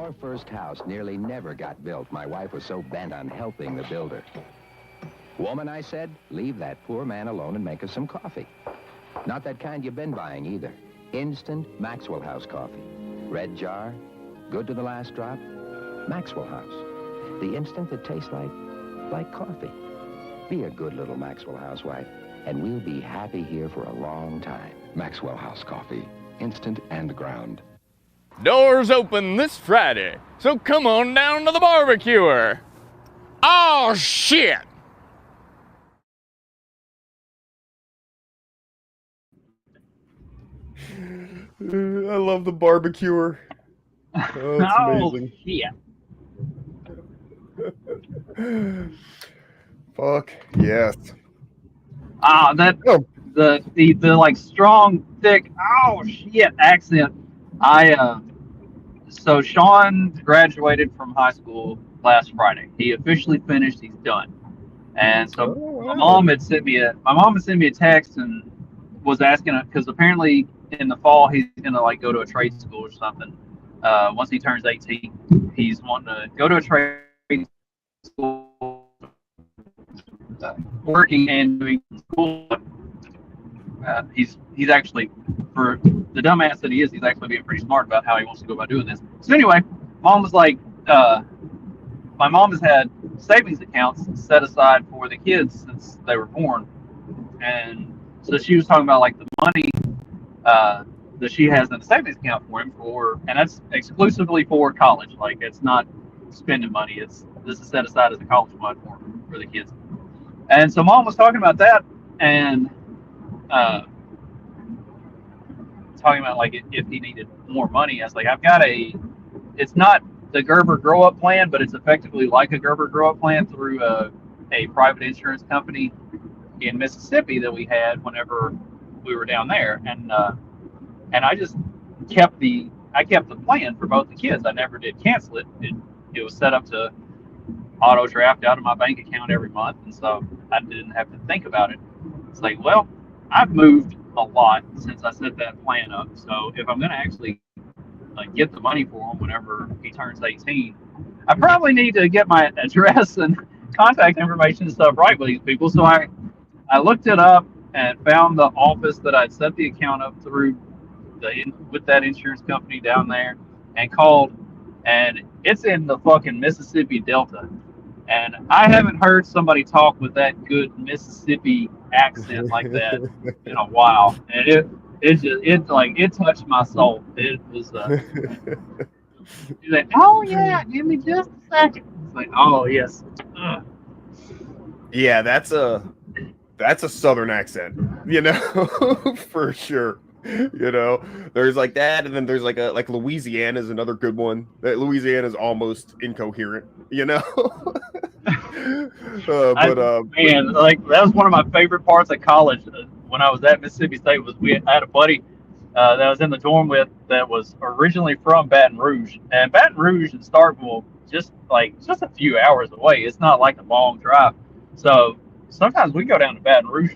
Our first house nearly never got built. My wife was so bent on helping the builder. Woman, I said, leave that poor man alone and make us some coffee. Not that kind you've been buying either. Instant Maxwell House coffee. Red jar, good to the last drop. Maxwell House. The instant that tastes like coffee. Be a good little Maxwell housewife, and we'll be happy here for a long time. Maxwell House coffee. Instant and ground. Doors open this Friday, so come on down to the barbecuer. Oh, shit! I love the barbecuer. Oh, it's amazing. Yeah. Fuck yes. The like strong, thick, oh shit accent. So Sean graduated from high school last Friday. He officially finished. He's done. And so my mom had sent me a text and was asking, because apparently in the fall he's gonna like go to a trade school or something. Once he turns 18, he's wanting to go to a trade school, working and doing school. He's actually, for the dumbass that he is, he's actually being pretty smart about how he wants to go about doing this. So anyway, mom was like, my mom has had savings accounts set aside for the kids since they were born, and so she was talking about like the money that she has in the savings account for him and that's exclusively for college. Like it's not spending money. This is set aside as a college fund for the kids. And so mom was talking about that and talking about like if he needed more money. I was like, it's not the Gerber Grow Up Plan, but it's effectively like a Gerber Grow Up Plan through a private insurance company in Mississippi that we had whenever we were down there. And I just kept the plan for both the kids. I never did cancel it. It was set up to auto draft out of my bank account every month, and so I didn't have to think about it. It's like, well, I've moved a lot since I set that plan up. So if I'm going to actually like get the money for him whenever he turns 18, I probably need to get my address and contact information and stuff right with these people. So I looked it up and found the office that I'd set the account up through with that insurance company down there, and called, and it's in the fucking Mississippi Delta. And I haven't heard somebody talk with that good Mississippi accent like that in a while. And it touched my soul. It was he's like, oh yeah, give me just a second. It's like, oh yes. Yeah, that's a Southern accent, for sure. There's like that, and then there's like Louisiana is another good one. Louisiana is almost incoherent, Man, like that was one of my favorite parts of college when I was at Mississippi State. I had a buddy that I was in the dorm with that was originally from Baton Rouge, and Baton Rouge and Starkville just a few hours away. It's not like a long drive, so sometimes we go down to Baton Rouge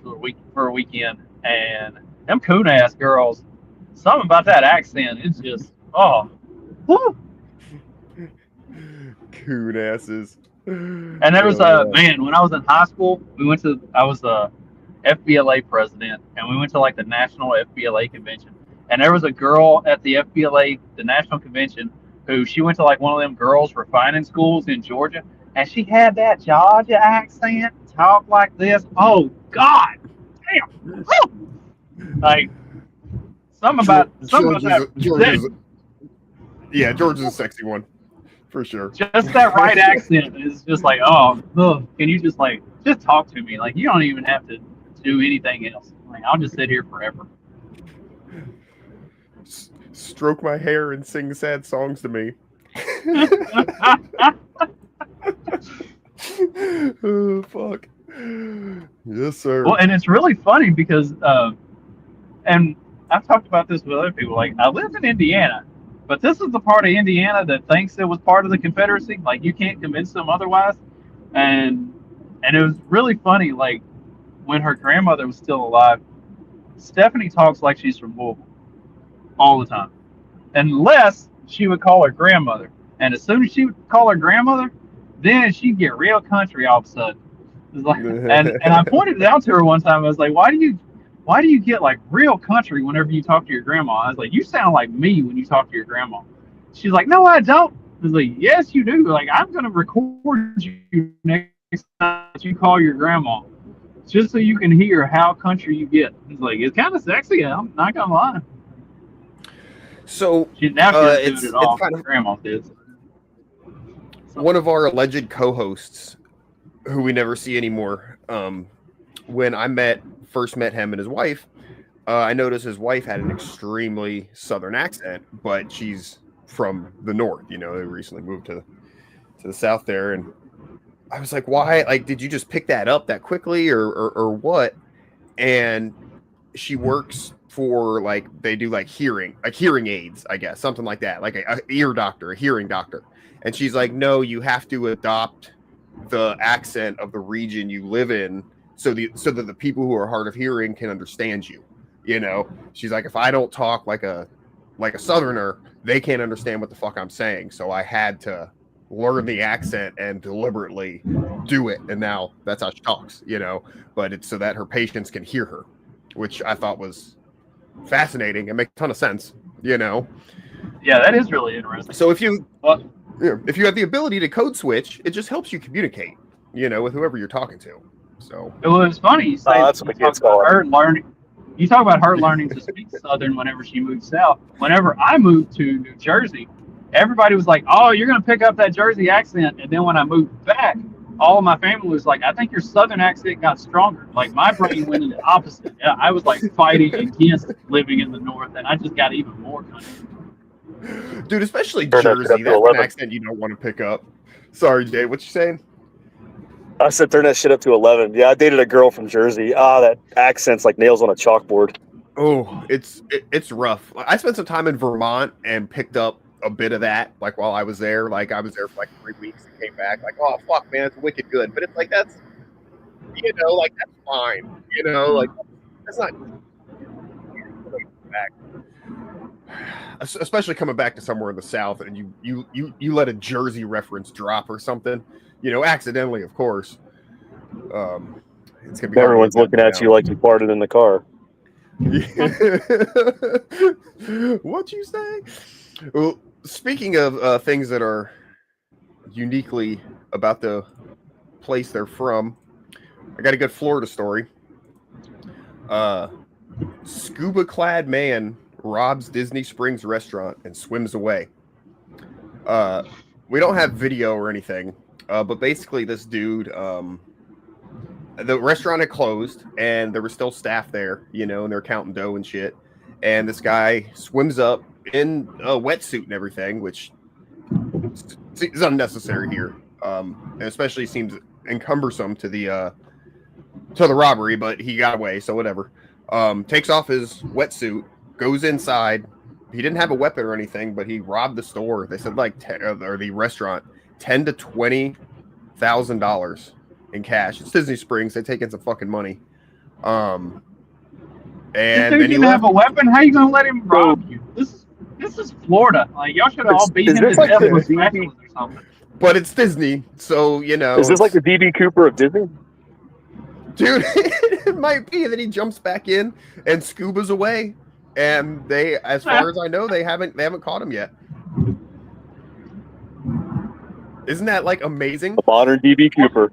for a weekend, and them coon ass girls, something about that accent, it's just whoo. Coon asses. And there was when I was in high school, I was a FBLA president, and we went to like the national FBLA convention, and there was a girl at the FBLA, the national convention, who she went to like one of them girls refining schools in Georgia, and she had that Georgia accent, talk like this. Oh God, damn. Like something about George is a sexy one for sure. Just that right accent is just like, can you just talk to me? Like you don't even have to do anything else. Like I'll just sit here forever. Stroke my hair and sing sad songs to me. Oh fuck. Yes, sir. Well, and it's really funny because and I've talked about this with other people. Like, I live in Indiana, but this is the part of Indiana that thinks it was part of the Confederacy. Like, you can't convince them otherwise. And it was really funny. Like, when her grandmother was still alive, Stephanie talks like she's from Louisville all the time, unless she would call her grandmother. And as soon as she would call her grandmother, then she'd get real country all of a sudden. It's like, and I pointed it out to her one time. I was like, why do you get like real country whenever you talk to your grandma? I was like, you sound like me when you talk to your grandma. She's like, no, I don't. I was like, yes, you do. Like, I'm gonna record you next time that you call your grandma, just so you can hear how country you get. It's like, it's kind of sexy. I'm not gonna lie. So Now she doesn't do it's it at all. kind of Grandma did. one of our alleged co-hosts, who we never see anymore. When I first met him and his wife, I noticed his wife had an extremely southern accent, but she's from the north. You know, they recently moved to the south there, and I was like, why? Like, did you just pick that up that quickly, or what? And she works for, like, they do like hearing aids, I guess, something like that, like a ear doctor, a hearing doctor. And she's like, no, you have to adopt the accent of the region you live in, so that the people who are hard of hearing can understand you. You know, she's like, if I don't talk like a southerner, they can't understand what the fuck I'm saying. So I had to learn the accent and deliberately do it. And now that's how she talks, you know, but it's so that her patients can hear her, which I thought was fascinating and makes a ton of sense, you know? Yeah, that is really interesting. So if you have the ability to code switch, it just helps you communicate, you know, with whoever you're talking to. So it was funny. You say that's what the kids call it. You talk about her learning to speak Southern whenever she moved south. Whenever I moved to New Jersey, everybody was like, "Oh, you're gonna pick up that Jersey accent." And then when I moved back, all of my family was like, "I think your Southern accent got stronger." Like, my brain went in the opposite. Yeah, I was like fighting against living in the North, and I just got even more country. Dude, especially Jersey, that's an accent you don't want to pick up. Sorry, Jay, what you saying? I said turn that shit up to 11. Yeah, I dated a girl from Jersey. That accent's like nails on a chalkboard. Oh, it's rough. I spent some time in Vermont and picked up a bit of that, like, while I was there. Like, I was there for like 3 weeks and came back like, oh fuck, man, it's wicked good. But it's like, that's, you know, like, that's fine, you know, like, that's not back. Especially coming back to somewhere in the South, and you let a Jersey reference drop or something, you know, accidentally, of course. It's gonna be everyone's looking at you like you farted in the car. What'd you say? Well, speaking of things that are uniquely about the place they're from, I got a good Florida story. Scuba-clad man robs Disney Springs restaurant and swims away. We don't have video or anything, but basically this dude, the restaurant had closed and there was still staff there, you know, and they're counting dough and shit. And this guy swims up in a wetsuit and everything, which is unnecessary here, and especially seems encumbersome to the robbery. But he got away, so whatever. Takes off his wetsuit, goes inside. He didn't have a weapon or anything, but he robbed the store. They said like or the restaurant, $10,000 to $20,000 in cash. It's Disney Springs. They take in some fucking money. And then he didn't have a weapon. How you gonna let him rob you? This is Florida. Like, y'all should have all beat him to like death the with DB spatulas or something. But it's Disney, so, you know. Is this like the DB Cooper of Disney? Dude, it might be. And then he jumps back in and scubas away. And they, as far as I know, they haven't caught him yet. Isn't that, like, amazing? A modern DB Cooper.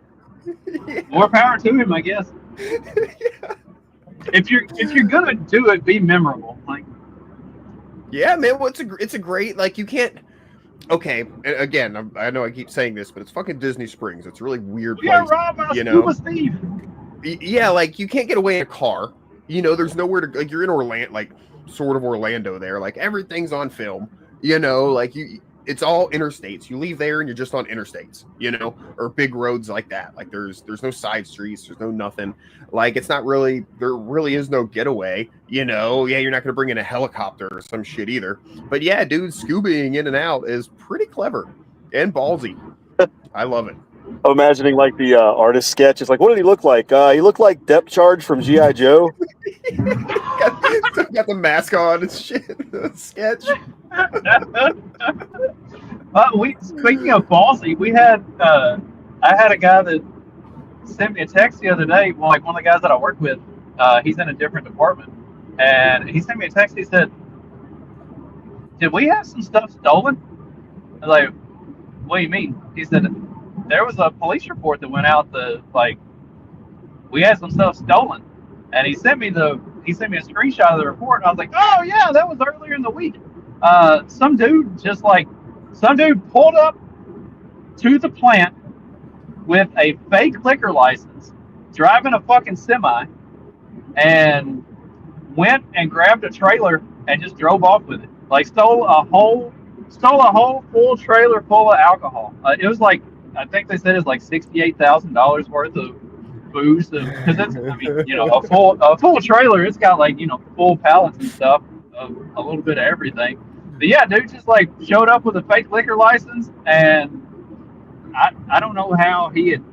Yeah. More power to him, I guess. Yeah. If you're gonna do it, be memorable. Like, yeah, man. Well, it's a great, like, you can't. Okay, again, I know I keep saying this, but it's fucking Disney Springs. It's a really weird place. yeah, rob us, you know, Steve. Yeah, like, you can't get away in a car. You know, there's nowhere to, like, you're in Orlando, like, sort of Orlando there. Like, everything's on film. You know, like, it's all interstates. You leave there and you're just on interstates, you know, or big roads like that. Like, there's no side streets, there's no nothing. Like, it's not really, there really is no getaway, you know. Yeah, you're not going to bring in a helicopter or some shit either. But yeah, dude, scubaing in and out is pretty clever and ballsy. I love it. I'm imagining like the artist sketch. It's like, what did he look like? He looked like Depth Charge from G.I. Joe. got the mask on and shit. Sketch. Speaking of ballsy, we had I had a guy that sent me a text the other day. Well, like one of the guys that I work with, he's in a different department, and he sent me a text. He said, "Did we have some stuff stolen?" I was like, "What do you mean?" He said, "There was a police report that went out that like we had some stuff stolen," and he sent me a screenshot of the report. And I was like, "Oh yeah, that was earlier in the week." Some dude pulled up to the plant with a fake liquor license, driving a fucking semi, and went and grabbed a trailer and just drove off with it. Like stole a whole full trailer full of alcohol. It was like, I think they said it's like $68,000 worth of booze, because it's, I mean, you know, a full trailer. It's got like, you know, full pallets and stuff of a little bit of everything. But yeah, dude just like showed up with a fake liquor license, and I don't know how he had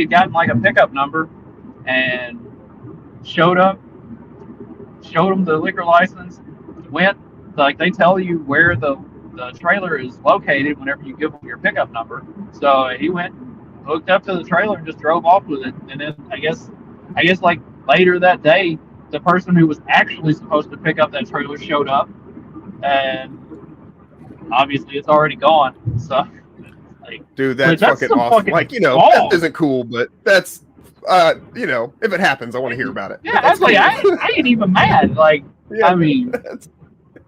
gotten like a pickup number and showed up, showed him the liquor license, went, like they tell you where the trailer is located whenever you give them your pickup number. So he went, hooked up to the trailer and just drove off with it. And then I guess like later that day, the person who was actually supposed to pick up that trailer showed up, and obviously it's already gone. So like, dude, that's fucking awesome. Fucking like, you know, balls. That isn't cool, but that's you know, if it happens, I want to hear about it. Yeah, that's like cool. I ain't even mad. Like, yeah, I mean,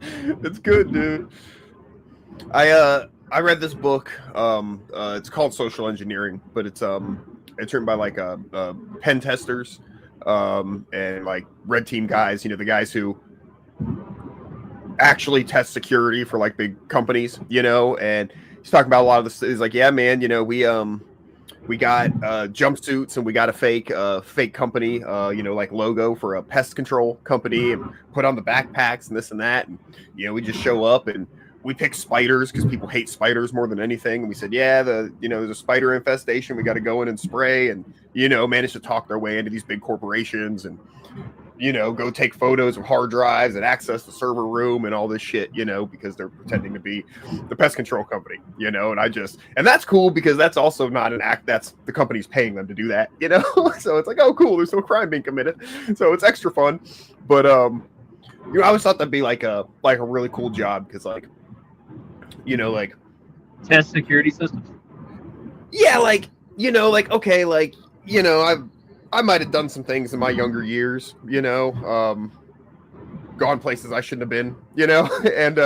it's good, dude. I read this book. It's called Social Engineering, but it's written by like pen testers, and like red team guys. You know, the guys who actually test security for like big companies. You know, and he's talking about a lot of this. He's like, yeah, man. You know, we got jumpsuits, and we got a fake company, you know, like logo for a pest control company, and put on the backpacks and this and that. And, you know, we just show up and we pick spiders because people hate spiders more than anything. And we said, yeah, there's a spider infestation. We got to go in and spray, and, you know, manage to talk their way into these big corporations, and, you know, go take photos of hard drives and access the server room and all this shit, you know, because they're pretending to be the pest control company, you know. And that's cool, because that's also not an act. That's the company's paying them to do that, you know. So it's like, oh, cool, there's no crime being committed, so it's extra fun. But you know, I always thought that'd be like a really cool job, because, like, you know, like, test security systems. Yeah, like, you know, like, okay, like, you know, I might have done some things in my younger years, you know, gone places I shouldn't have been, you know, and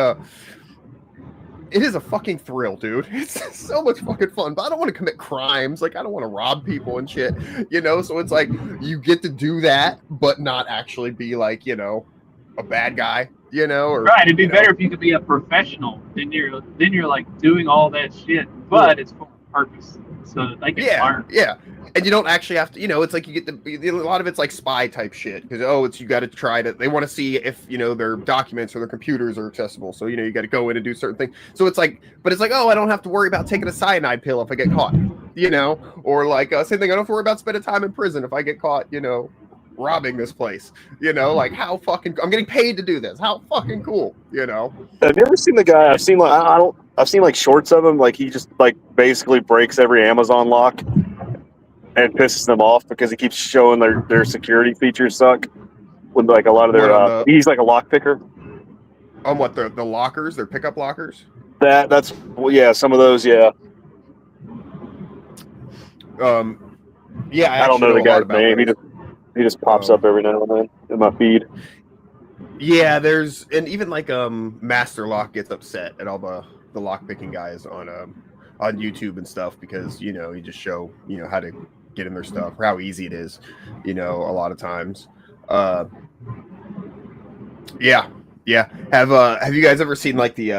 it is a fucking thrill, dude. It's so much fucking fun, but I don't want to commit crimes. Like, I don't want to rob people and shit, you know, so it's like, you get to do that, but not actually be like, you know, a bad guy, you know, or right. It'd be better if you could be a professional. Then you're like doing all that shit, but it's for a purpose, so that they can learn. Yeah. And you don't actually have to, you know, it's like you get a lot of it's like spy type shit, because, you got to try to, they want to see if, you know, their documents or their computers are accessible. So, you know, you got to go in and do certain things. So it's like, but it's like, oh, I don't have to worry about taking a cyanide pill if I get caught, you know, or like, same thing. I don't have to worry about spending time in prison if I get caught, you know, robbing this place, you know, like, how fucking, I'm getting paid to do this. How fucking cool, you know? Have you ever seen the guy? I've seen like shorts of him. Like, he just like basically breaks every Amazon lock and pisses them off because he keeps showing their security features suck. With like a lot of their, he's like a lock picker. On what, the lockers, their pickup lockers? That's well, yeah, some of those, yeah. Yeah, I don't know the guy's name. He just pops up every now and then in my feed. Yeah, and even like Master Lock gets upset at all the lock picking guys on YouTube and stuff, because, you know, you just show, you know, how to get in their stuff, or how easy it is, you know, a lot of times. Yeah. Have you guys ever seen like the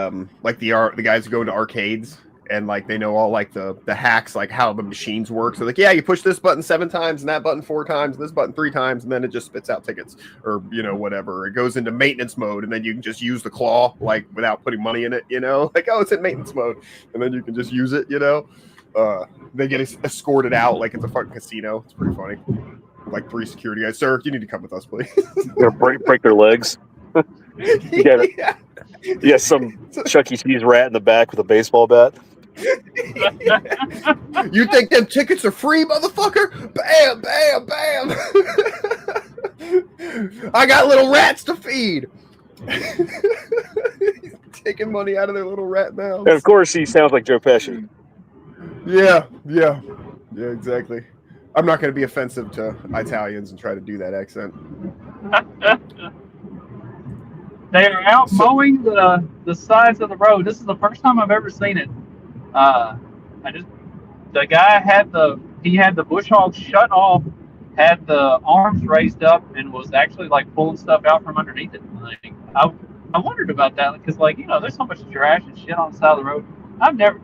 guys who go into arcades and like they know all like the hacks, like how the machines work? So like, yeah, you push this button 7 times and that button 4 times and this button 3 times, and then it just spits out tickets, or, you know, whatever. It goes into maintenance mode, and then you can just use the claw, like, without putting money in it, you know, like, oh, it's in maintenance mode, and then you can just use it, you know. They get escorted out like it's a fucking casino. It's pretty funny. Like 3 security guys. Sir, you need to come with us, please. They're break their legs. You got some Chuck E. Cheese rat in the back with a baseball bat. You think them tickets are free, motherfucker? Bam, bam, bam. I got little rats to feed. Taking money out of their little rat mouths. And of course, he sounds like Joe Pesci. Yeah, exactly. I'm not going to be offensive to Italians and try to do that accent. They are out mowing the sides of the road. This is the first time I've ever seen it. The guy had the bush hog shut off, had the arms raised up, and was actually like pulling stuff out from underneath it. Like, I wondered about that because, like, you know, there's so much trash and shit on the side of the road.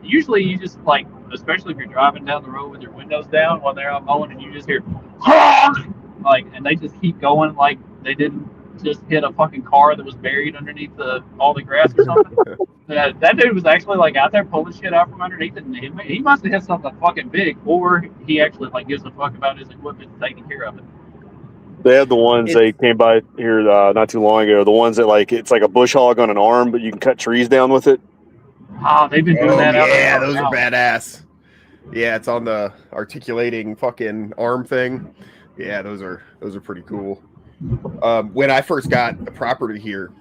Usually you just, like, especially if you're driving down the road with your windows down while they're out mowing, and you just hear like, and they just keep going like they didn't just hit a fucking car that was buried underneath all the grass or something. That dude was actually like out there pulling shit out from underneath it, and he must have hit something fucking big, or he actually like gives a fuck about his equipment and taking care of it. They had the ones they came by here not too long ago. The ones that like it's like a bush hog on an arm, but you can cut trees down with it. Oh, they've been doing that. Yeah, those are badass. Yeah, it's on the articulating fucking arm thing. Yeah, those are pretty cool. When I first got the property here,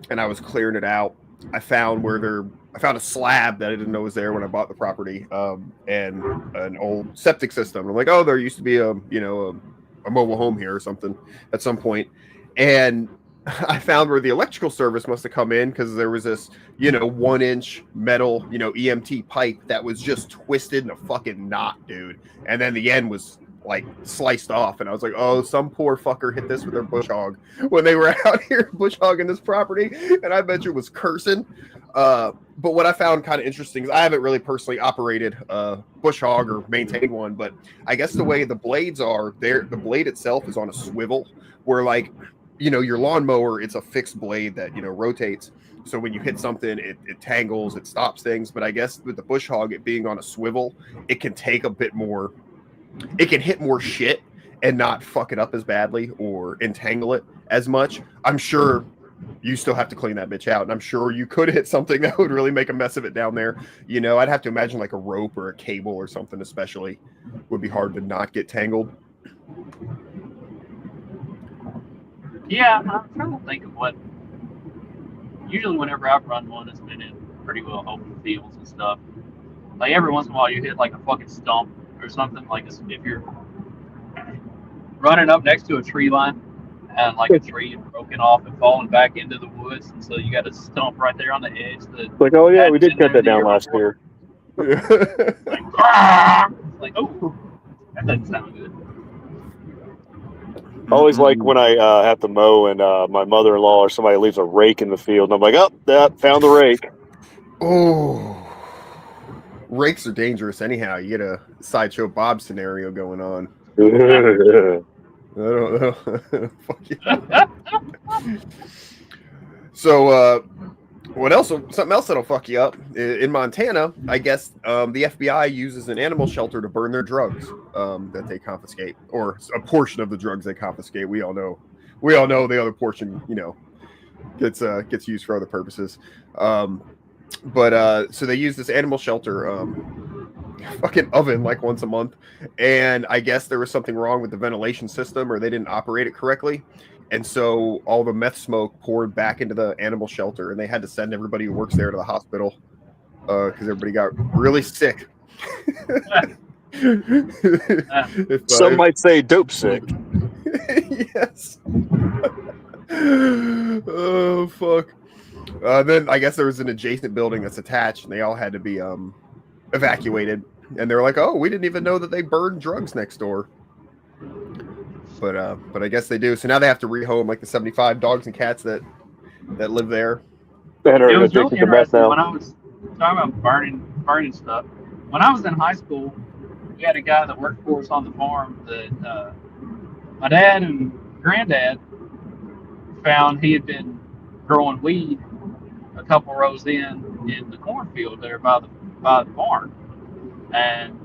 and I was clearing it out, I found a slab that I didn't know was there when I bought the property, and an old septic system. I'm like, oh, there used to be a mobile home here or something at some point, and I found where the electrical service must have come in because there was this 1-inch metal EMT pipe that was just twisted in a fucking knot, dude, and then the end was like sliced off, and I was like, oh, some poor fucker hit this with their bush hog when they were out here bush hogging this property, and I bet you was cursing. But what I found kind of interesting is I haven't really personally operated a bush hog or maintained one, but I guess the way the blades are there, the blade itself is on a swivel where, like, your lawnmower, it's a fixed blade that rotates, so when you hit something, it tangles, it stops things. But I guess with the bush hog, it being on a swivel, it can take a bit more, it can hit more shit and not fuck it up as badly or entangle it as much. I'm sure you still have to clean that bitch out, and I'm sure you could hit something that would really make a mess of it down there. I'd have to imagine like a rope or a cable or something especially would be hard to not get tangled. Yeah, I'm trying to think of what. Usually, whenever I've run one, it's been in pretty well open fields and stuff. Like every once in a while, you hit like a fucking stump or something. Like if you're running up next to a tree line and like a tree is broken off and falling back into the woods, and so you got a stump right there on the edge. Like, oh yeah, we did cut that down last year. Like, oh, that doesn't sound good. I always like when I have to mow and my mother-in-law or somebody leaves a rake in the field, and I'm like, oh, found the rake. Oh, rakes are dangerous anyhow. You get a Sideshow Bob scenario going on. I don't know. Fuck you. So, what else? Something else that'll fuck you up in Montana. I guess the FBI uses an animal shelter to burn their drugs that they confiscate, or a portion of the drugs they confiscate. We all know the other portion, gets used for other purposes. But so they use this animal shelter fucking oven like once a month, and I guess there was something wrong with the ventilation system, or they didn't operate it correctly. And so all the meth smoke poured back into the animal shelter, and they had to send everybody who works there to the hospital because everybody got really sick. Some might say dope sick. Yes. Oh, fuck. Then I guess there was an adjacent building that's attached, and they all had to be evacuated. And they were like, oh, we didn't even know that they burned drugs next door. But I guess they do. So now they have to rehome like the 75 dogs and cats that live there. It was really interesting when I was talking about burning stuff. When I was in high school, we had a guy that worked for us on the farm that my dad and granddad found he had been growing weed a couple rows in the cornfield there by the barn. And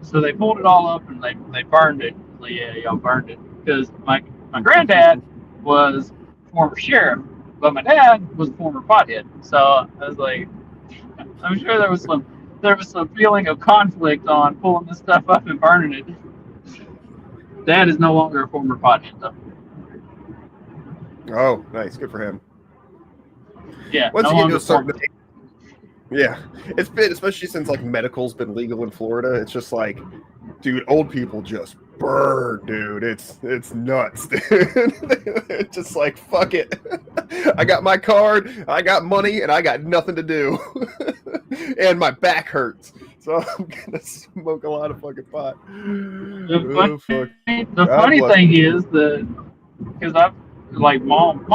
so they pulled it all up and they burned it. Like, yeah, y'all burned it. Because my granddad was a former sheriff, But my dad was a former pothead, so I was like, I'm sure there was some feeling of conflict on pulling this stuff up and burning it. Dad is no longer a former pothead, though. Oh, nice, good for him. Yeah, Once no you get to longer a certain former. Yeah, it's been, especially since like medical's been legal in Florida. It's just like, dude, old people just burn, dude. It's nuts, dude. It's just like, fuck it. I got my card, I got money, and I got nothing to do, and my back hurts, so I'm gonna smoke a lot of fucking pot. The fuck. funny bless thing is that because I've like mom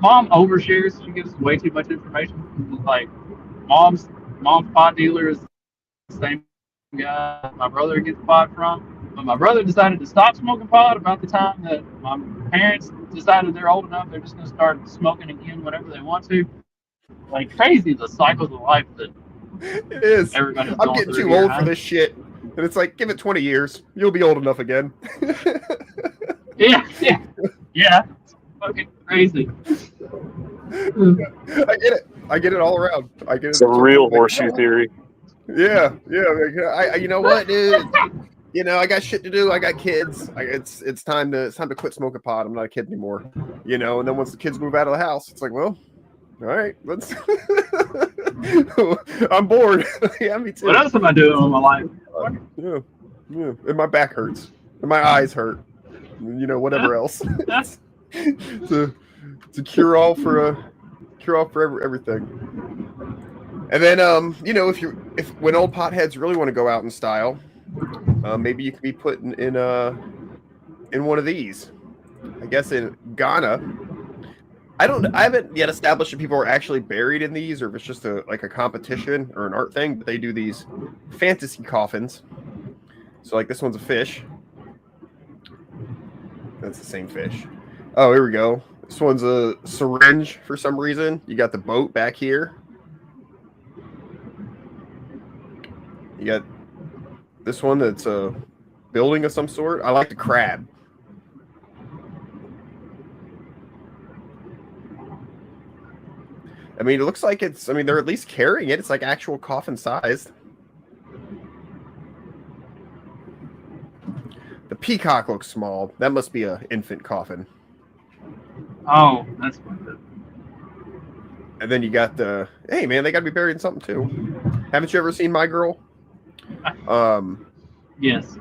overshares. She gives way too much information. Like mom's pot dealer is the same guy my brother gets pot from. But my brother decided to stop smoking pot about the time that my parents decided they're old enough. They're just going to start smoking again whenever they want to. Like crazy, the cycles of life that It is. everybody's I'm going getting through too here, old huh? for this shit. And it's like, give it 20 years. You'll be old enough again. Yeah. It's fucking crazy. I get it all around. I get it. It's a real horseshoe theory. Yeah. I you know what, dude? You know, I got shit to do. I got kids. It's time to quit smoking pot. I'm not a kid anymore. You know, and then once the kids move out of the house, it's like, well, all right, let's. I'm bored. Yeah, me too. What else am I doing with my life? Yeah. And my back hurts. And my eyes hurt. You know, whatever else. It's a cure all for everything. And then you know, if when old potheads really want to go out in style, maybe you could be put in one of these. I guess in Ghana. I haven't yet established if people are actually buried in these or if it's just a competition or an art thing, but they do these fantasy coffins. So like this one's a fish. That's the same fish. Oh, here we go. This one's a syringe for some reason. You got the boat back here. You got this one that's a building of some sort. I like the crab. I mean, it looks like they're at least carrying it. It's like actual coffin sized. The peacock looks small. That must be an infant coffin. Oh, that's fun. And then you got hey man, they got to be buried in something too. Haven't you ever seen My Girl? Yes.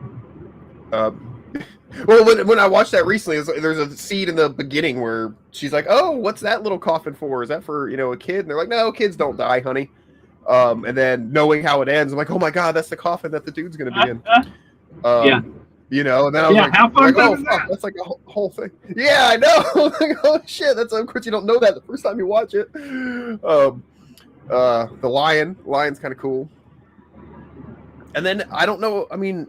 Well, when I watched that recently, there's a scene in the beginning where she's like, "Oh, what's that little coffin for? Is that for a kid?" And they're like, "No, kids don't die, honey." And then knowing how it ends, I'm like, "Oh my god, that's the coffin that the dude's gonna be in." Yeah. You know, and then I was like, how fun "Oh is fuck, that? that's like a whole thing." Yeah, I know. Like, oh shit, that's of course you don't know that the first time you watch it. The lion's kind of cool. And then I don't know. I mean,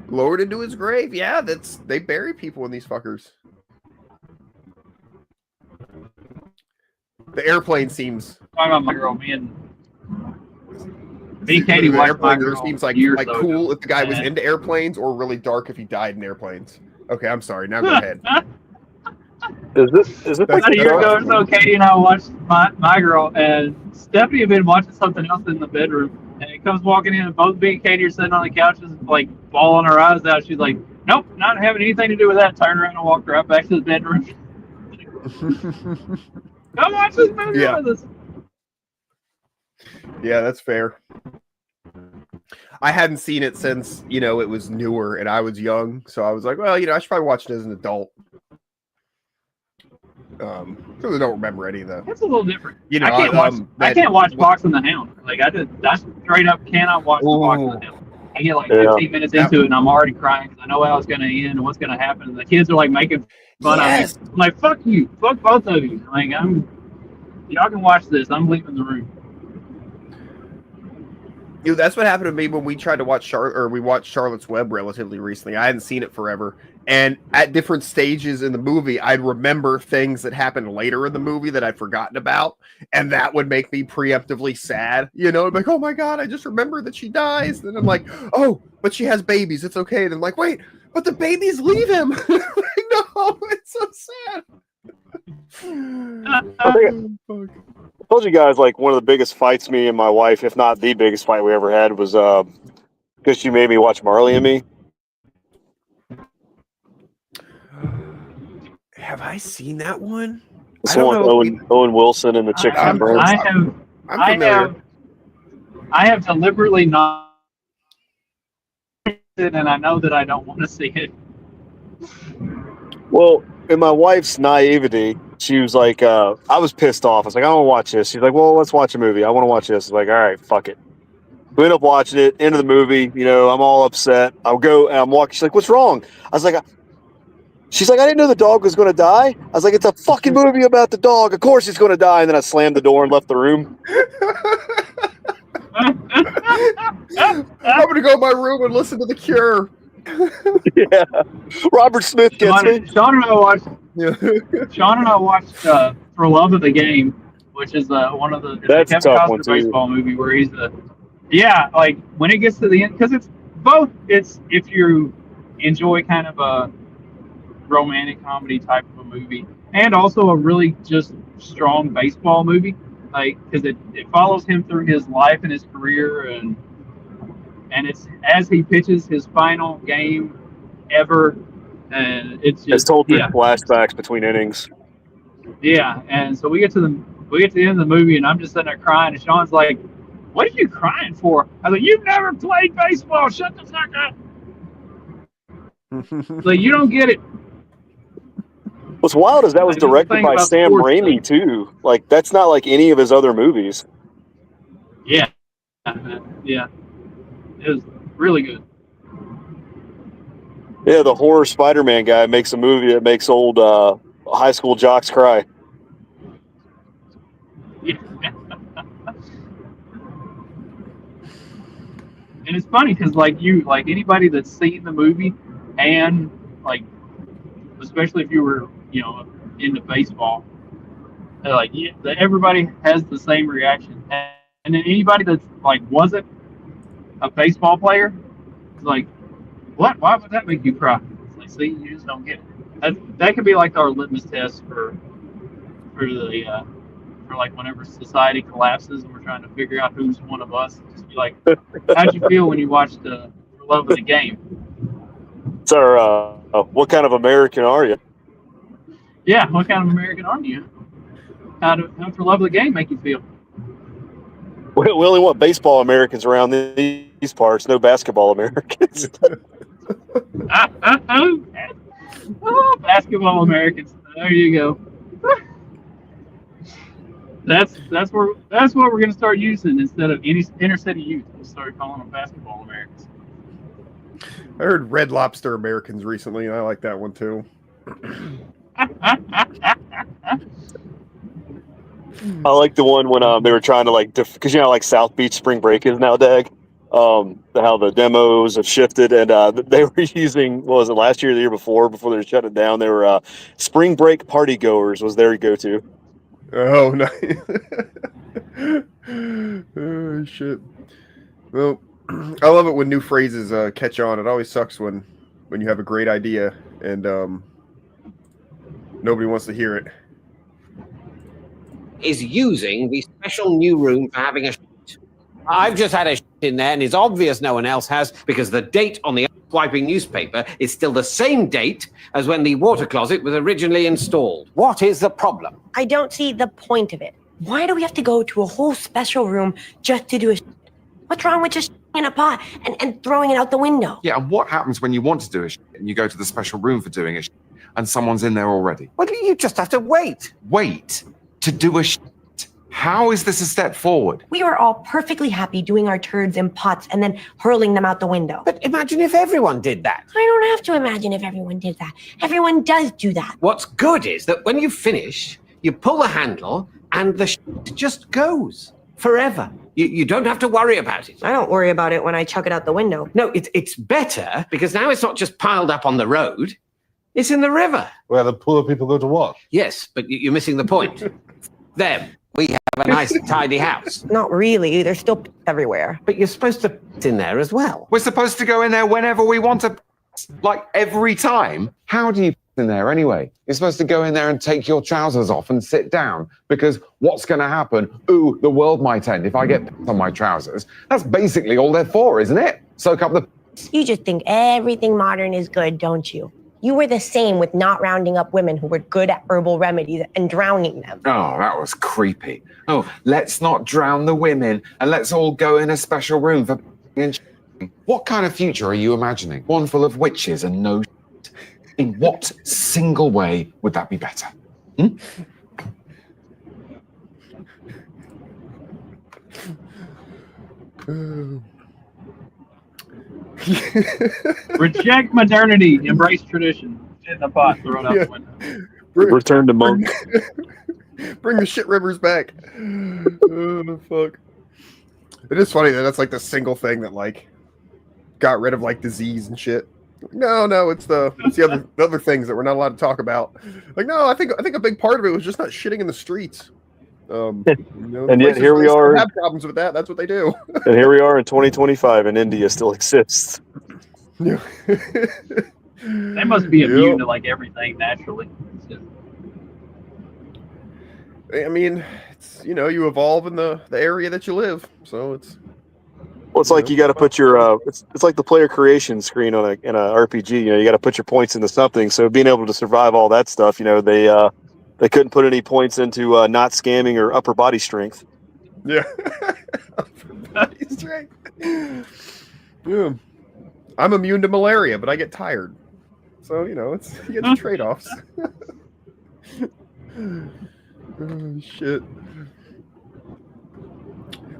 lowered into his grave. Yeah, they bury people in these fuckers. The airplane seems. Talking about My Girl, me and Katie the watched My airplane there Girl seems like years ago. cool if the guy was Yeah. into airplanes, or really dark if he died in airplanes. Okay, I'm sorry. Now go ahead. Is it like About a year ago or dark? so, Katie and I watched My Girl, and Stephanie had been watching something else in the bedroom, and it comes walking in, and both me and Katie are sitting on the couches, like bawling our eyes out. She's like, "Nope, not having anything to do with that." Turned around and walked right back to the bedroom. Come watch this movie with us. Yeah, that's fair. I hadn't seen it since it was newer and I was young, so I was like, well, I should probably watch it as an adult. Because I don't remember any of the. It's a little different. I I can't watch Box and the Hound. Like I straight up cannot watch the Box and the Hound. I get like 15 minutes into it and I'm already crying because I know how it's going to end and what's going to happen. And the kids are like making fun of me. I'm like, fuck you, fuck both of you. Like y'all can watch this. I'm leaving the room. That's what happened to me when we tried to watch we watched Charlotte's Web relatively recently. I hadn't seen it forever, and at different stages in the movie, I'd remember things that happened later in the movie that I'd forgotten about, and that would make me preemptively sad. I'm like, oh my god, I just remembered that she dies. And then I'm like, oh, but she has babies. It's okay. And I'm like, wait, but the babies leave him. Like, know, it's so sad. I told you guys, like, one of the biggest fights me and my wife, if not the biggest fight we ever had, was because she made me watch Marley and Me. Have I seen that one? This one with Owen Wilson and the chick from Burns. I have deliberately not it, and I know that I don't want to see it. Well, in my wife's naivety, she was like, I was pissed off. I was like, I don't want to watch this. She's like, well, let's watch a movie. I want to watch this. I was like, all right, fuck it. We end up watching it. End of the movie, you know, I'm all upset. I'll go and I'm walking. She's like, what's wrong? I was like, she's like, I didn't know the dog was going to die. I was like, it's a fucking movie about the dog. Of course he's going to die. And then I slammed the door and left the room. I'm going to go in my room and listen to The Cure. Yeah. Robert Smith gets me. Sean and I watched For Love of the Game, which is one of the That's a tough one, too. baseball movie where he's like when it gets to the end, because it's if you enjoy kind of a romantic comedy type of a movie and also a really just strong baseball movie, like because it follows him through his life and his career and it's as he pitches his final game ever, and it's told through flashbacks between innings. Yeah, and so we get to the end of the movie, and I'm just sitting there crying, and Sean's like, "What are you crying for?" I was like, "You've never played baseball. Shut the fuck up." Like, you don't get it. What's wild is that was directed by Sam Raimi too. Like, that's not like any of his other movies. Yeah, yeah, it was really good. Yeah, the horror Spider-Man guy makes a movie that makes old high school jocks cry. Yeah. And it's funny because like anybody that's seen the movie and like especially if you were into baseball, they're like everybody has the same reaction, and then anybody that's like wasn't a baseball player is like, what? Why would that make you cry? It's like, see, you just don't get it. That could be like our litmus test for like whenever society collapses and we're trying to figure out who's one of us. Just be like, how'd you feel when you watched For Love of the Game? So, what kind of American are you? Yeah, what kind of American are you? How For Love of the Game make you feel? We only want baseball Americans around these parts, no basketball Americans. Oh, basketball Americans. There you go. That's what we're gonna start using instead of inner city youth. We'll start calling them basketball Americans. I heard Red Lobster Americans recently, and I like that one too. I like the one when they were trying to because like South Beach Spring Break is now, Dag. How the demos have shifted, and they were using, what was it, last year or the year before they were shutting it down? They were Spring Break party goers was their go-to. Oh, nice. Oh, shit. Well, I love it when new phrases catch on. It always sucks when you have a great idea and nobody wants to hear it. Is using the special new room for having a shit. I've just had a shit in there, and it's obvious no one else has, because the date on the wiping newspaper is still the same date as when the water closet was originally installed. What is the problem? I don't see the point of it. Why do we have to go to a whole special room just to do a shit? What's wrong with just in a pot and throwing it out the window? Yeah, and what happens when you want to do a shit and you go to the special room for doing a shit and someone's in there already? Well, you just have to wait. Wait to do a shit? How is this a step forward? We were all perfectly happy doing our turds in pots and then hurling them out the window. But imagine if everyone did that. I don't have to imagine if everyone did that. Everyone does do that. What's good is that when you finish, you pull the handle and the shit just goes forever. You don't have to worry about it. I don't worry about it when I chuck it out the window. No, it's better because now it's not just piled up on the road. It's in the river. Where the poor people go to wash. Yes, but you're missing the point. There, we have a nice, tidy house. Not really. There's still everywhere. But you're supposed to put in there as well. We're supposed to go in there whenever we want to, like every time. How do you in there anyway? You're supposed to go in there and take your trousers off and sit down, because what's going to happen? Ooh, the world might end if I get piss on my trousers. That's basically all they're for, isn't it? Soak up the... You just think everything modern is good, don't you? You were the same with not rounding up women who were good at herbal remedies and drowning them. Oh, that was creepy. Oh, let's not drown the women and let's all go in a special room for... What kind of future are you imagining? One full of witches and no... In what single way would that be better? Reject modernity, embrace tradition. Shit in the pot, throw it out the window. Return to monk. Bring the shit rivers back. Oh, fuck. It is funny that that's like the single thing that like got rid of like disease and shit. No, it's the other things that we're not allowed to talk about. Like, no, I think a big part of it was just not shitting in the streets. And yet here we are. Have problems with that. That's what they do. And here we are in 2025, and India still exists. They must be immune to like everything naturally. I mean, it's you evolve in the area that you live, so it's. Well, it's like you got to put your it's like the player creation screen on in a RPG. You got to put your points into something. So being able to survive all that stuff, they couldn't put any points into not scamming or upper body strength. Yeah, upper body strength. Yeah. I'm immune to malaria, but I get tired. So it's you get the trade-offs. Oh, shit.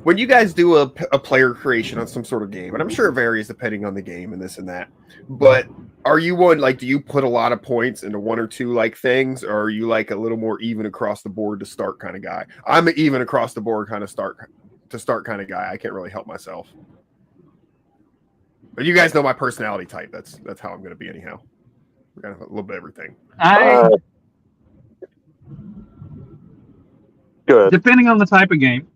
When you guys do a player creation on some sort of game, and I'm sure it varies depending on the game and this and that, but are you one, like, do you put a lot of points into one or two, like, things, or are you, like, a little more even across the board to start kind of guy? I'm an even across the board kind of start kind of guy. I can't really help myself. But you guys know my personality type. That's how I'm going to be anyhow. We're going to have a little bit of everything. Good. Depending on the type of game,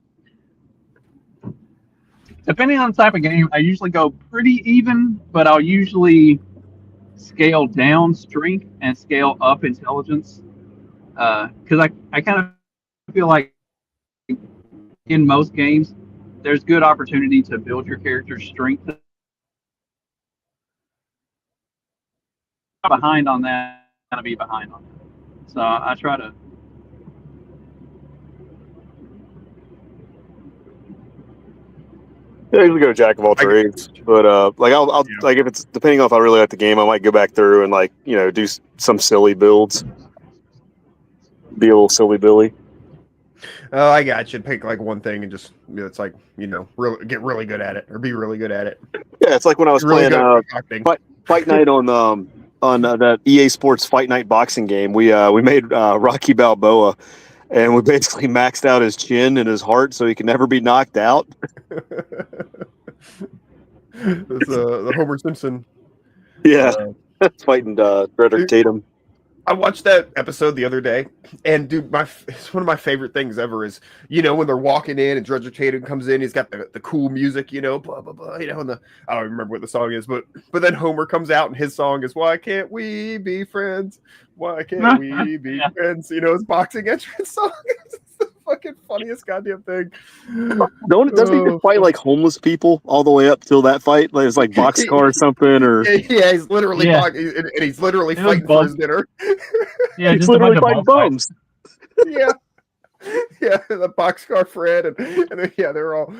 I usually go pretty even, but I'll usually scale down strength and scale up intelligence. Because I kind of feel like in most games, there's good opportunity to build your character's strength. Behind on that, kind of be behind on that. So I try to. Yeah, I usually go jack of all trades, but I'll like if it's depending on if I really like the game, I might go back through and do some silly builds, be a little silly Billy. Oh, I got you. Pick like one thing and just it's like get really good at it or be really good at it. Yeah, it's like when I was playing Fight Night on that EA Sports Fight Night boxing game. We made Rocky Balboa. And we basically maxed out his chin and his heart so he can never be knocked out. It's the Homer Simpson. Yeah, fighting Frederick Tatum. I watched that episode the other day, and dude, it's one of my favorite things ever is, when they're walking in and Frederick Tatum comes in, he's got the cool music, blah, blah, blah, and I don't remember what the song is, but then Homer comes out and his song is, "Why can't we be friends? Why can't we be friends?" His boxing entrance song. It's the fucking funniest goddamn thing. Doesn't he just fight like homeless people all the way up till that fight? Like it's like boxcar or something, or yeah, he's literally and he's literally fighting for his dinner. Yeah, he's literally fighting bums. Yeah. Yeah, the boxcar Fred, and then, they're all.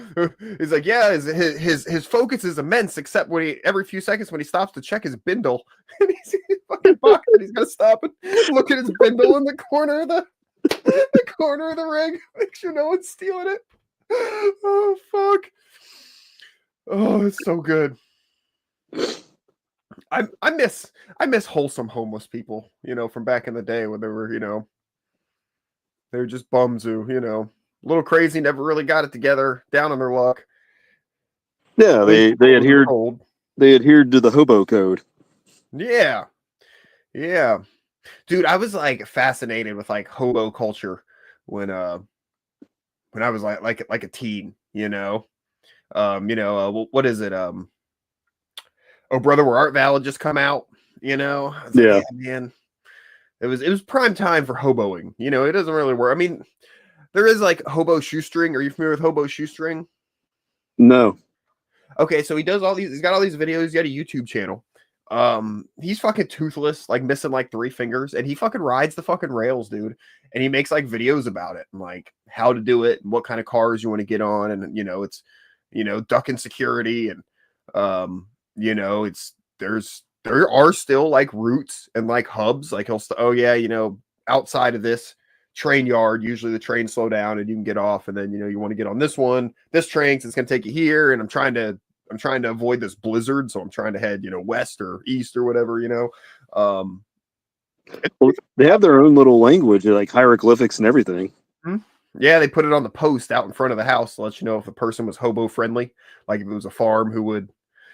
He's like, his focus is immense, except when every few seconds when he stops to check his bindle, and he's fucking boxing, he's gonna stop and look at his bindle in the corner of the ring, make sure no one's stealing it. Oh fuck! Oh, it's so good. I miss wholesome homeless people, from back in the day when they were, they were just bums who, a little crazy, never really got it together, down on their luck. Yeah, they adhered to the hobo code. Yeah. Yeah. Dude, I was like fascinated with like hobo culture when I was like a teen, what is it? Oh Brother, Where Art Thou had just come out, Yeah, man. It was prime time for hoboing. You know, it doesn't really work. I mean, there is like hobo shoestring. Are you familiar with hobo shoestring? No. Okay, so he does all these. He's got all these videos. He's got a YouTube channel. He's fucking toothless, like missing like 3 fingers, and he fucking rides the fucking rails, dude. And he makes like videos about it and like how to do it and what kind of cars you want to get on, and you know, it's ducking security, and you know, there are still like routes and like hubs. Like oh yeah, you know, outside of this train yard, usually the trains slow down and you can get off, and then you know you want to get on this train, so it's gonna take you here, and I'm trying to avoid this blizzard, so I'm trying to head, you know, west or east or whatever, you know. Well, they have their own little language, like hieroglyphics and everything. Yeah, they put it on the post out in front of the house to let you know if the person was hobo friendly, like if it was a farm who would,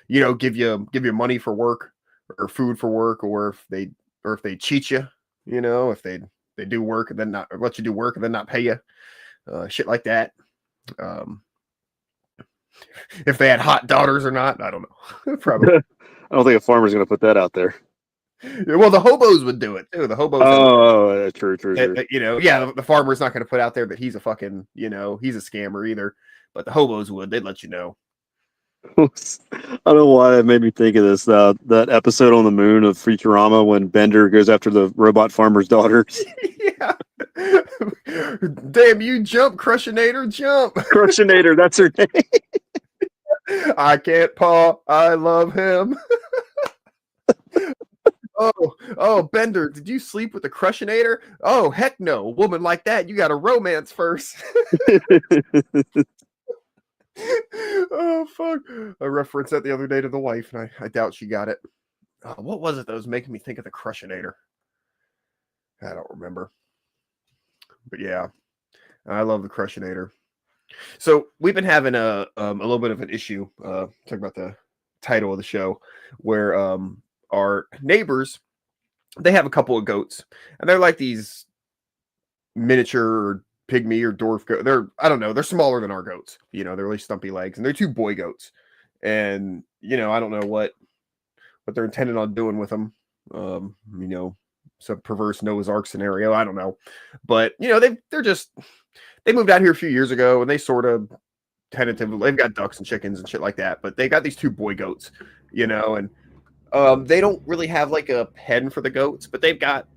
you know, give you money for work or food for work, or if they cheat you, you know, if they do work and then not let you do work and then not pay you, shit like that. If they had hot daughters or not, I don't know. Probably. I don't think a farmer's going to put that out there. Yeah, well, the hobos would do it too. The hobos. Oh, true. You know, yeah, the farmer's not going to put out there that he's a fucking, you know, he's a scammer either. But the hobos would. They'd let you know. I don't know why that made me think of this. That episode on the moon of Futurama when Bender goes after the robot farmer's daughters. Yeah. Damn, you jump, Crushinator, jump. Crushinator, that's her name. I can't paw. I love him. Oh, Bender, did you sleep with the Crushinator? Oh, heck no. A woman like that, you got to romance first. Oh, fuck. I referenced that the other day to the wife, and I doubt she got it. What was it that was making me think of the Crushinator? I don't remember. But yeah, I love the Crushinator. So we've been having a little bit of an issue, talking about the title of the show, where our neighbors, they have a couple of goats, and they're like these miniature or pygmy or dwarf goat. They're smaller than our goats. You know, they're really stumpy legs, and they're 2 boy goats. And you know, I don't know what they're intending on doing with them. You know, some perverse Noah's Ark scenario. I don't know, but you know, they moved out here a few years ago, and they sort of tentatively, they've got ducks and chickens and shit like that, but they got these 2 boy goats, you know, and they don't really have like a pen for the goats, but they've got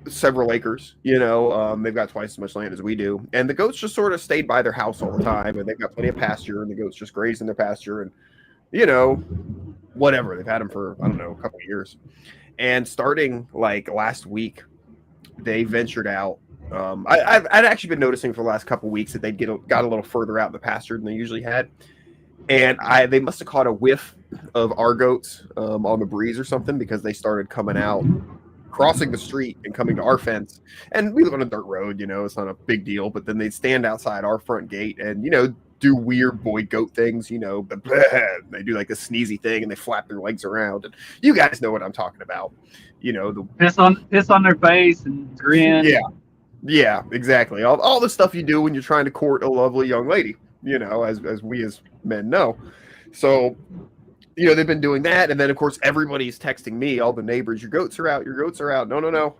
several acres, you know. They've got twice as much land as we do, and the goats just sort of stayed by their house all the time, and they've got plenty of pasture, and the goats just graze in their pasture, and you know, whatever. They've had them for, I don't know, a couple of years. And starting like last week, they ventured out. I'd actually been noticing for the last couple of weeks that they got a little further out in the pasture than they usually had, and they must have caught a whiff of our goats on the breeze or something, because they started coming out, crossing the street and coming to our fence. And we live on a dirt road, you know, it's not a big deal, but then they'd stand outside our front gate and, you know, do weird boy goat things, you know, but they do like a sneezy thing and they flap their legs around, and you guys know what I'm talking about, you know, the piss on their face and grin. Yeah, exactly. All the stuff you do when you're trying to court a lovely young lady, you know, as we as men know. So, you know, they've been doing that, and then of course everybody's texting me, all the neighbors, your goats are out, your goats are out. No,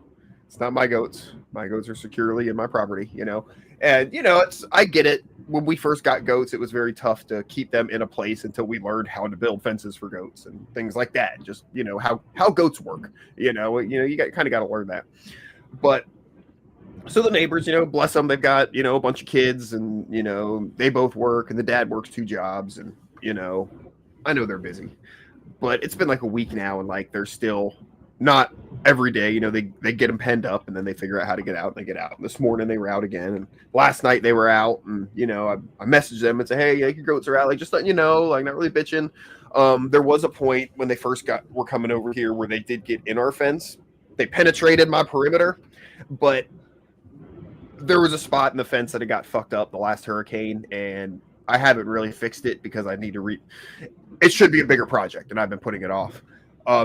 it's not my goats. My goats are securely in my property, you know. And you know, I get it. When we first got goats, it was very tough to keep them in a place until we learned how to build fences for goats and things like that. Just, you know, how goats work. You know, you kind of got to learn that. But so the neighbors, you know, bless them, they've got, you know, a bunch of kids, and you know, they both work, and the dad works 2 jobs, and you know, I know they're busy, but it's been like a week now, and like they're still not every day, you know, they get them penned up, and then they figure out how to get out, and they get out. And this morning they were out again, and last night they were out, and you know, I messaged them and said, hey, your goats are out, like just letting you know, like not really bitching. There was a point when they first were coming over here where they did get in our fence. They penetrated my perimeter, but there was a spot in the fence that had got fucked up the last hurricane, and I haven't really fixed it because I need to it should be a bigger project, and I've been putting it off.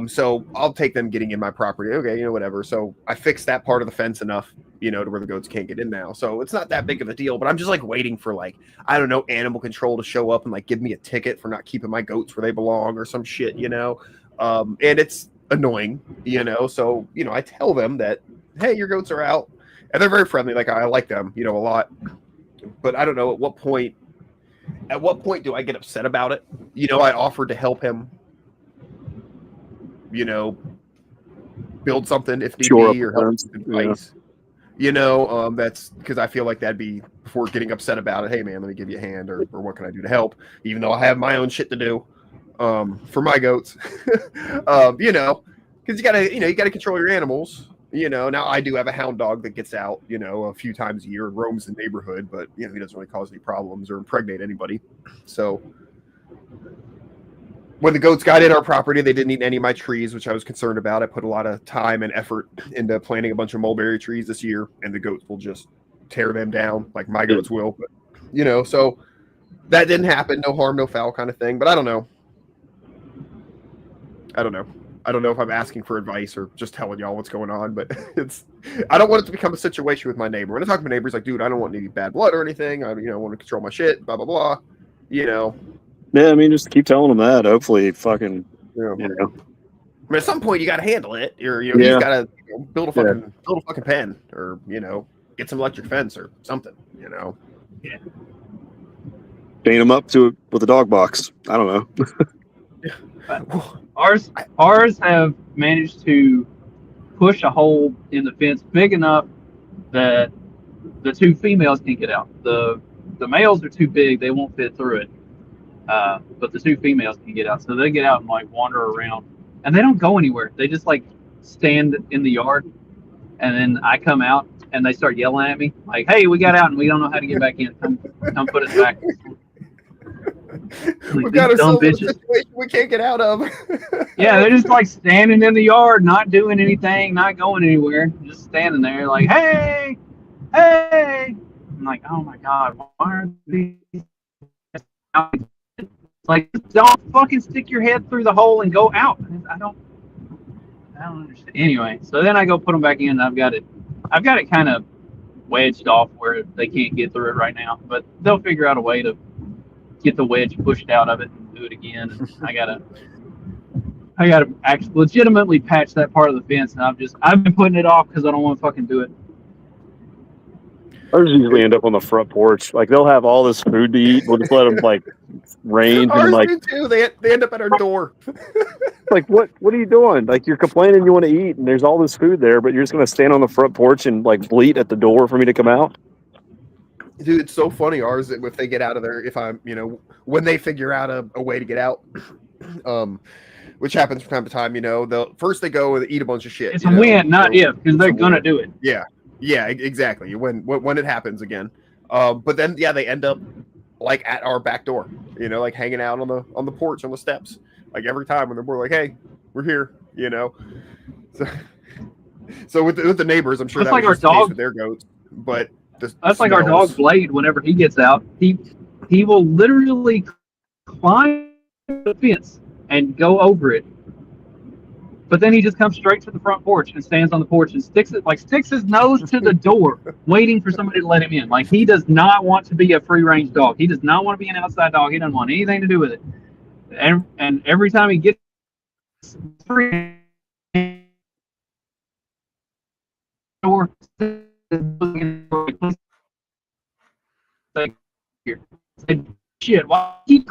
So I'll take them getting in my property. Okay, you know, whatever. So I fixed that part of the fence enough, you know, to where the goats can't get in now. So it's not that big of a deal, but I'm just like waiting for like, I don't know, animal control to show up and like give me a ticket for not keeping my goats where they belong or some shit, you know? And it's annoying, So, I tell them that, hey, your goats are out. And they're very friendly. Like, I like them, a lot. But I don't know at what point do I get upset about it? I offered to help him, build something if need Shore be, up or help fence, with advice. That's because I feel like that'd be before getting upset about it. Hey, man, let me give you a hand, or what can I do to help? Even though I have my own shit to do for my goats, because you gotta control your animals. Now I do have a hound dog that gets out, a few times a year and roams the neighborhood, but he doesn't really cause any problems or impregnate anybody. So when the goats got in our property, they didn't eat any of my trees, which I was concerned about. I put a lot of time and effort into planting a bunch of mulberry trees this year, and the goats will just tear them down like my goats will. But, so that didn't happen. No harm, no foul kind of thing. But I don't know. I don't know if I'm asking for advice or just telling y'all what's going on, but I don't want it to become a situation with my neighbor. When I talk to my neighbors, like, dude, I don't want any bad blood or anything. I want to control my shit, blah, blah, blah, Yeah, I mean, just keep telling them that. Hopefully, fucking, I mean, at some point you got to handle it. Or he's got to build a fucking pen, or get some electric fence or something. Yeah. Chain them up to it with a dog box. I don't know. Ours have managed to push a hole in the fence big enough that the two females can get out. The males are too big; they won't fit through it. But the two females can get out, so they get out and like wander around, and they don't go anywhere. They just like stand in the yard, and then I come out and they start yelling at me like, "Hey, we got out and we don't know how to get back in. Come put us back." We've got ourselves in a situation we can't get out of. Yeah, they're just like standing in the yard, not doing anything, not going anywhere, just standing there like, "Hey, hey." I'm like, "Oh my god, why are these?" Like, don't fucking stick your head through the hole and go out. I don't understand. Anyway, so then I go put them back in. And I've got it kind of wedged off where they can't get through it right now. But they'll figure out a way to get the wedge pushed out of it and do it again. And I gotta actually legitimately patch that part of the fence. And I've been putting it off because I don't want to fucking do it. Ours usually end up on the front porch. Like, they'll have all this food to eat. We'll just let them like range and like. Do too. They end up at our door. Like, what are you doing? Like, you're complaining you want to eat, and there's all this food there, but you're just gonna stand on the front porch and like bleat at the door for me to come out. Dude, it's so funny. Ours, if they get out of there, if I'm, when they figure out a way to get out, which happens from time to time, they'll first they go and eat a bunch of shit. It's a win, not if, because they're gonna do it. Yeah, exactly. When it happens again, but then they end up like at our back door, like hanging out on the porch on the steps, like every time when they're like, "Hey, we're here," So with the neighbors, I'm sure that's that like was our the case dog with their goats, but that's like our dog Blade. Whenever he gets out, he will literally climb the fence and go over it. But then he just comes straight to the front porch and stands on the porch and sticks his nose to the door, waiting for somebody to let him in. Like, he does not want to be a free range dog. He does not want to be an outside dog. He doesn't want anything to do with it. And every time he gets free door, shit, why keep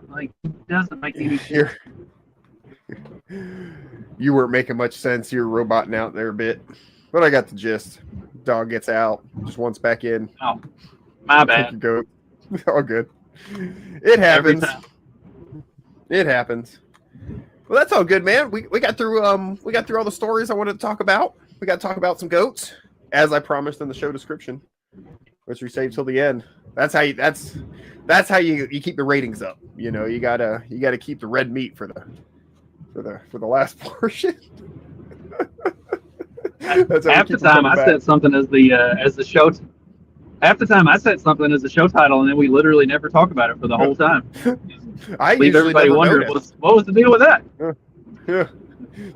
like, it doesn't make any sense. You weren't making much sense. You're roboting out there a bit, but I got the gist. Dog gets out, just wants back in. Oh, my bad. Go. All good. It happens. It happens. Well, that's all good, man. We got through all the stories I wanted to talk about. We got to talk about some goats, as I promised in the show description, which we saved till the end. That's how you keep the ratings up. You gotta keep the red meat for the last portion. Half the time I said something as the show. Half the time I said something as the show title, and then we literally never talk about it for the whole time. I leave everybody wondering what was the deal with that. Yeah.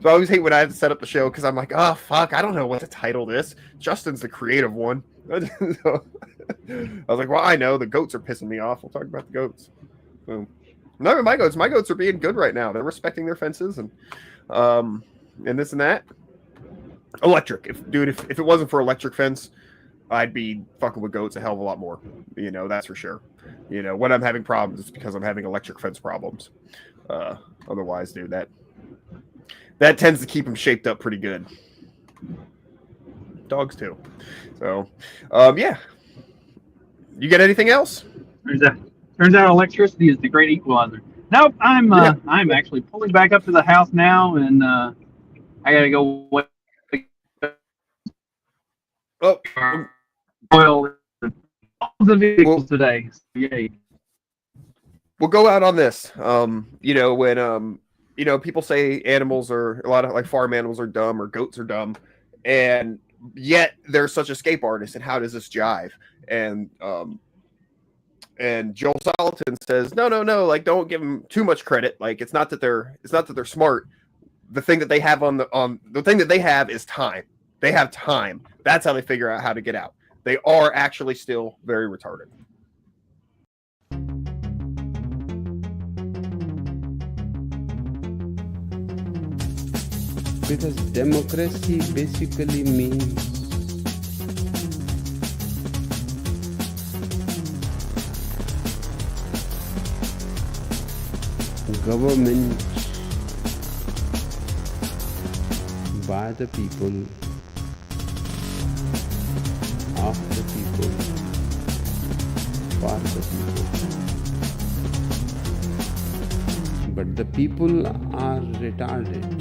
So I always hate when I have to set up the show because I'm like, oh fuck, I don't know what to title this. Justin's the creative one. So, I was like, well, I know the goats are pissing me off. We'll talk about the goats. Boom. No, my goats are being good right now. They're respecting their fences and this and that. Electric. If it wasn't for electric fence, I'd be fucking with goats a hell of a lot more. You know, that's for sure. You know, when I'm having problems, it's because I'm having electric fence problems. Otherwise, dude, that tends to keep them shaped up pretty good. Dogs too. So, yeah. You get anything else? Turns out electricity is the great equalizer. Nope, I'm actually pulling back up to the house now, and I gotta go wait. Oh, Oil the vehicles today. Yay. We'll go out on this. You know, when you know, people say animals are a lot of like farm animals are dumb or goats are dumb, and yet they're such escape artists. And how does this jive? And Joel Salatin says, no, like don't give them too much credit. Like it's not that they're smart. The thing that they have the thing that they have is time. They have time. That's how they figure out how to get out. They are actually still very retarded. Because democracy basically means government by the people, of the people, for the people. But the people are retarded.